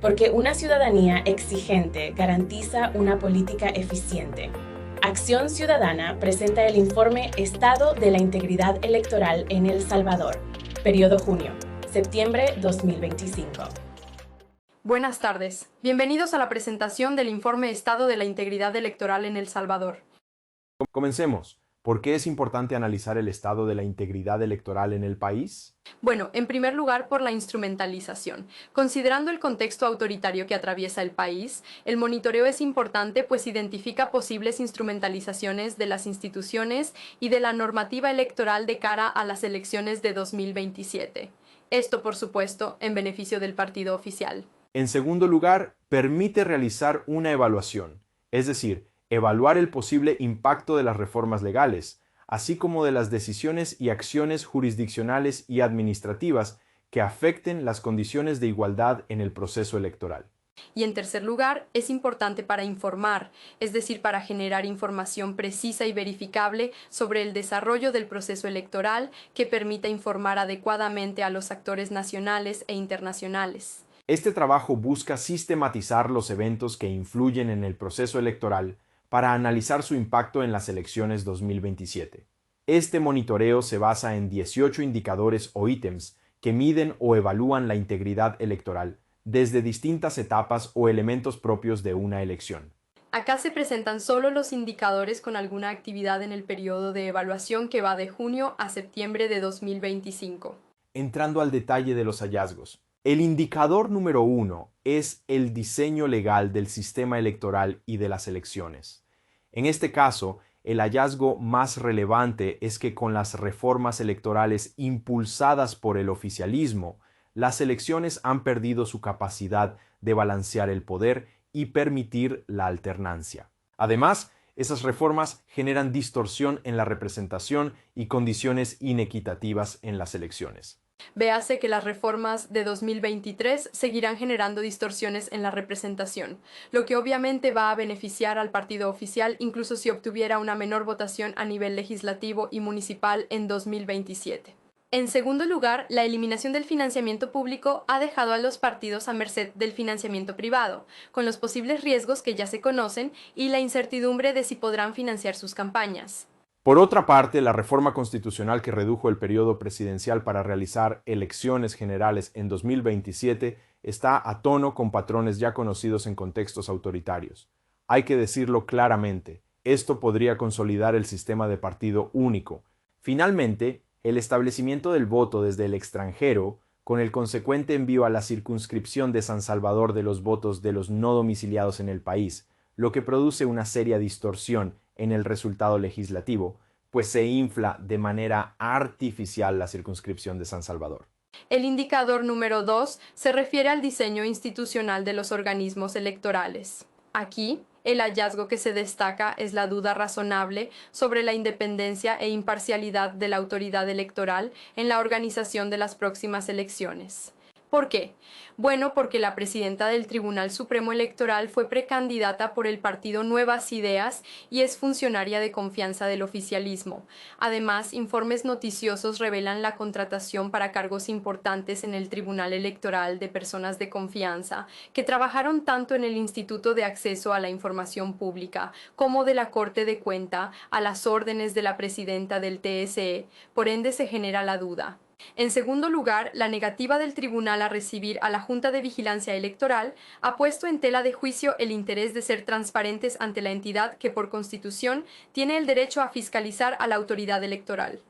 Porque una ciudadanía exigente garantiza una política eficiente. Acción Ciudadana presenta el informe Estado de la Integridad Electoral en El Salvador, periodo junio-septiembre 2025. Buenas tardes. Bienvenidos a la presentación del informe Estado de la Integridad Electoral en El Salvador. Comencemos. ¿Por qué es importante analizar el estado de la integridad electoral en el país? Bueno, en primer lugar, por la instrumentalización. Considerando el contexto autoritario que atraviesa el país, el monitoreo es importante pues identifica posibles instrumentalizaciones de las instituciones y de la normativa electoral de cara a las elecciones de 2027. Esto, por supuesto, en beneficio del partido oficial. En segundo lugar, permite realizar una evaluación, es decir, evaluar el posible impacto de las reformas legales, así como de las decisiones y acciones jurisdiccionales y administrativas que afecten las condiciones de igualdad en el proceso electoral. Y en tercer lugar, es importante para informar, es decir, para generar información precisa y verificable sobre el desarrollo del proceso electoral que permita informar adecuadamente a los actores nacionales e internacionales. Este trabajo busca sistematizar los eventos que influyen en el proceso electoral para analizar su impacto en las elecciones 2027. Este monitoreo se basa en 18 indicadores o ítems que miden o evalúan la integridad electoral desde distintas etapas o elementos propios de una elección. Acá se presentan solo los indicadores con alguna actividad en el periodo de evaluación que va de junio a septiembre de 2025. Entrando al detalle de los hallazgos. El indicador número 1 es el diseño legal del sistema electoral y de las elecciones. En este caso, el hallazgo más relevante es que con las reformas electorales impulsadas por el oficialismo, las elecciones han perdido su capacidad de balancear el poder y permitir la alternancia. Además, esas reformas generan distorsión en la representación y condiciones inequitativas en las elecciones. Véase que las reformas de 2023 seguirán generando distorsiones en la representación, lo que obviamente va a beneficiar al partido oficial incluso si obtuviera una menor votación a nivel legislativo y municipal en 2027. En segundo lugar, la eliminación del financiamiento público ha dejado a los partidos a merced del financiamiento privado, con los posibles riesgos que ya se conocen y la incertidumbre de si podrán financiar sus campañas. Por otra parte, la reforma constitucional que redujo el periodo presidencial para realizar elecciones generales en 2027 está a tono con patrones ya conocidos en contextos autoritarios. Hay que decirlo claramente, esto podría consolidar el sistema de partido único. Finalmente, el establecimiento del voto desde el extranjero, con el consecuente envío a la circunscripción de San Salvador de los votos de los no domiciliados en el país, lo que produce una seria distorsión en el resultado legislativo, pues se infla de manera artificial la circunscripción de San Salvador. El indicador número 2 se refiere al diseño institucional de los organismos electorales. Aquí, el hallazgo que se destaca es la duda razonable sobre la independencia e imparcialidad de la autoridad electoral en la organización de las próximas elecciones. ¿Por qué? Bueno, porque la presidenta del Tribunal Supremo Electoral fue precandidata por el partido Nuevas Ideas y es funcionaria de confianza del oficialismo. Además, informes noticiosos revelan la contratación para cargos importantes en el Tribunal Electoral de personas de confianza que trabajaron tanto en el Instituto de Acceso a la Información Pública como de la Corte de Cuenta a las órdenes de la presidenta del TSE. Por ende, se genera la duda. En segundo lugar, la negativa del tribunal a recibir a la Junta de Vigilancia Electoral ha puesto en tela de juicio el interés de ser transparentes ante la entidad que por Constitución tiene el derecho a fiscalizar a la autoridad electoral.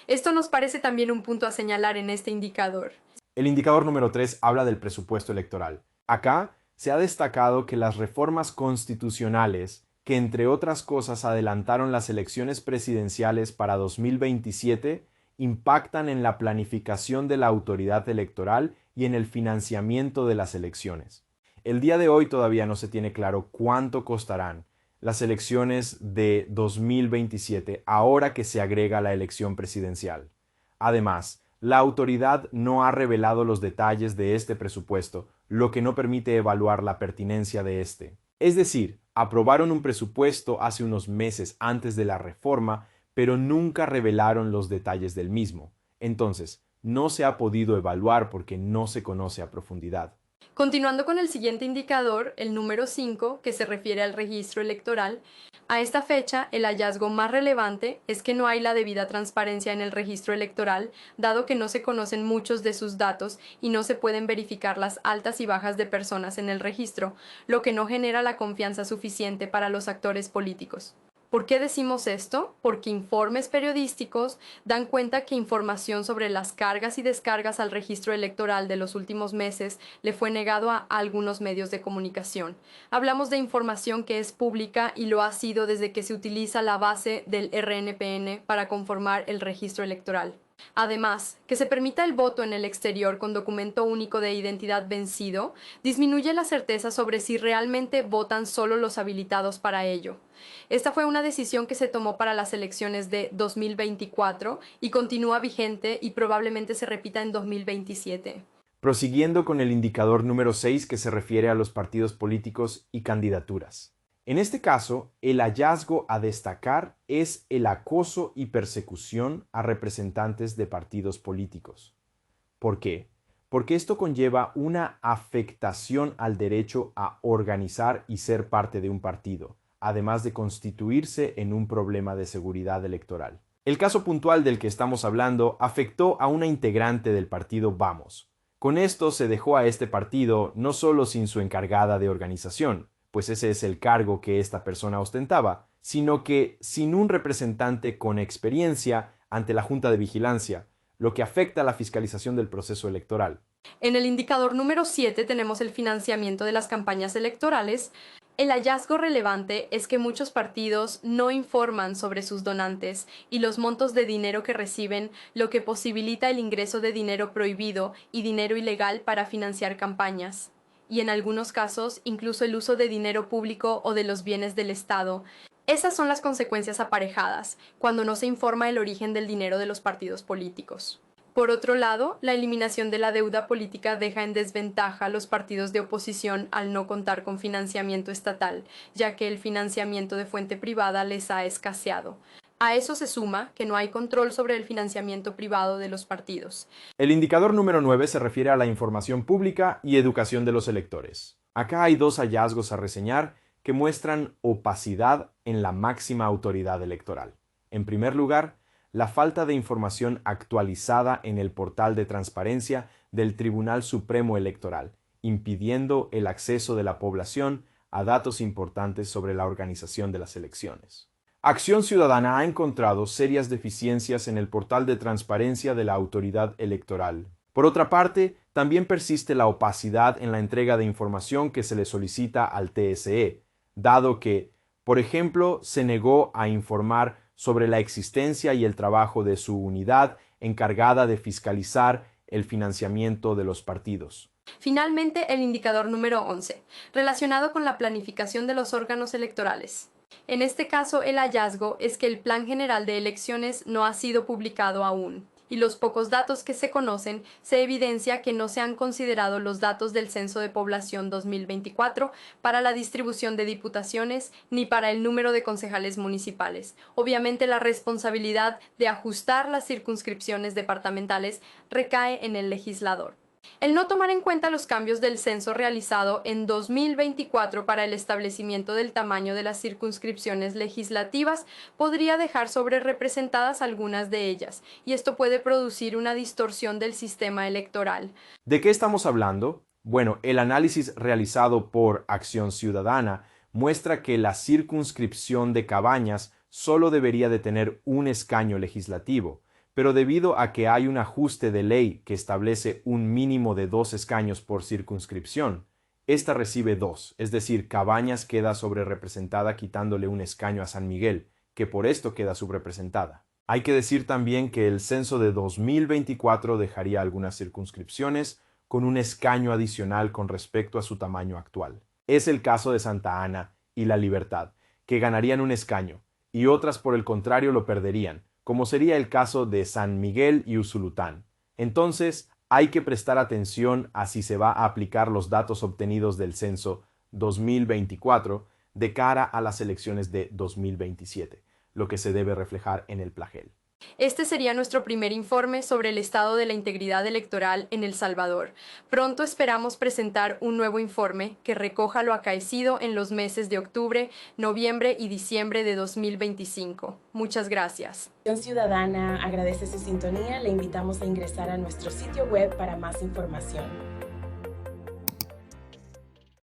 Esto nos parece también un punto a señalar en este indicador. El indicador número 3 habla del presupuesto electoral. Acá se ha destacado que las reformas constitucionales, que entre otras cosas adelantaron las elecciones presidenciales para 2027, impactan en la planificación de la autoridad electoral y en el financiamiento de las elecciones. El día de hoy todavía no se tiene claro cuánto costarán las elecciones de 2027 ahora que se agrega la elección presidencial. Además, la autoridad no ha revelado los detalles de este presupuesto, lo que no permite evaluar la pertinencia de este. Es decir, aprobaron un presupuesto hace unos meses antes de la reforma, pero nunca revelaron los detalles del mismo. Entonces, no se ha podido evaluar porque no se conoce a profundidad. Continuando con el siguiente indicador, el número 5, que se refiere al registro electoral, a esta fecha el hallazgo más relevante es que no hay la debida transparencia en el registro electoral, dado que no se conocen muchos de sus datos y no se pueden verificar las altas y bajas de personas en el registro, lo que no genera la confianza suficiente para los actores políticos. ¿Por qué decimos esto? Porque informes periodísticos dan cuenta que información sobre las cargas y descargas al registro electoral de los últimos meses le fue negado a algunos medios de comunicación. Hablamos de información que es pública y lo ha sido desde que se utiliza la base del RNPN para conformar el registro electoral. Además, que se permita el voto en el exterior con documento único de identidad vencido disminuye la certeza sobre si realmente votan solo los habilitados para ello. Esta fue una decisión que se tomó para las elecciones de 2024 y continúa vigente y probablemente se repita en 2027. Prosiguiendo con el indicador número 6 que se refiere a los partidos políticos y candidaturas. En este caso, el hallazgo a destacar es el acoso y persecución a representantes de partidos políticos. ¿Por qué? Porque esto conlleva una afectación al derecho a organizar y ser parte de un partido, además de constituirse en un problema de seguridad electoral. El caso puntual del que estamos hablando afectó a una integrante del partido Vamos. Con esto se dejó a este partido no solo sin su encargada de organización, pues ese es el cargo que esta persona ostentaba, sino que sin un representante con experiencia ante la Junta de Vigilancia, lo que afecta a la fiscalización del proceso electoral. En el indicador número 7 tenemos el financiamiento de las campañas electorales. El hallazgo relevante es que muchos partidos no informan sobre sus donantes y los montos de dinero que reciben, lo que posibilita el ingreso de dinero prohibido y dinero ilegal para financiar campañas. Y en algunos casos incluso el uso de dinero público o de los bienes del Estado. Esas son las consecuencias aparejadas cuando no se informa el origen del dinero de los partidos políticos. Por otro lado, la eliminación de la deuda política deja en desventaja a los partidos de oposición al no contar con financiamiento estatal, ya que el financiamiento de fuente privada les ha escaseado. A eso se suma que no hay control sobre el financiamiento privado de los partidos. El indicador número 9 se refiere a la información pública y educación de los electores. Acá hay dos hallazgos a reseñar que muestran opacidad en la máxima autoridad electoral. En primer lugar, la falta de información actualizada en el portal de transparencia del Tribunal Supremo Electoral, impidiendo el acceso de la población a datos importantes sobre la organización de las elecciones. Acción Ciudadana ha encontrado serias deficiencias en el portal de transparencia de la autoridad electoral. Por otra parte, también persiste la opacidad en la entrega de información que se le solicita al TSE, dado que, por ejemplo, se negó a informar sobre la existencia y el trabajo de su unidad encargada de fiscalizar el financiamiento de los partidos. Finalmente, el indicador número 11, relacionado con la planificación de los órganos electorales. En este caso, el hallazgo es que el Plan General de Elecciones no ha sido publicado aún, y los pocos datos que se conocen se evidencia que no se han considerado los datos del Censo de Población 2024 para la distribución de diputaciones ni para el número de concejales municipales. Obviamente, la responsabilidad de ajustar las circunscripciones departamentales recae en el legislador. El no tomar en cuenta los cambios del censo realizado en 2024 para el establecimiento del tamaño de las circunscripciones legislativas podría dejar sobrerepresentadas algunas de ellas, y esto puede producir una distorsión del sistema electoral. ¿De qué estamos hablando? Bueno, el análisis realizado por Acción Ciudadana muestra que la circunscripción de Cabañas solo debería de tener un escaño legislativo, pero debido a que hay un ajuste de ley que establece un mínimo de 2 escaños por circunscripción, esta recibe 2, es decir, Cabañas queda sobrerepresentada quitándole un escaño a San Miguel, que por esto queda subrepresentada. Hay que decir también que el censo de 2024 dejaría algunas circunscripciones con un escaño adicional con respecto a su tamaño actual. Es el caso de Santa Ana y La Libertad, que ganarían un escaño, y otras por el contrario lo perderían, como sería el caso de San Miguel y Usulután. Entonces, hay que prestar atención a si se va a aplicar los datos obtenidos del censo 2024 de cara a las elecciones de 2027, lo que se debe reflejar en el plagel. Este sería nuestro primer informe sobre el estado de la integridad electoral en El Salvador. Pronto esperamos presentar un nuevo informe que recoja lo acaecido en los meses de octubre, noviembre y diciembre de 2025. Muchas gracias. Acción Ciudadana agradece su sintonía. Le invitamos a ingresar a nuestro sitio web para más información.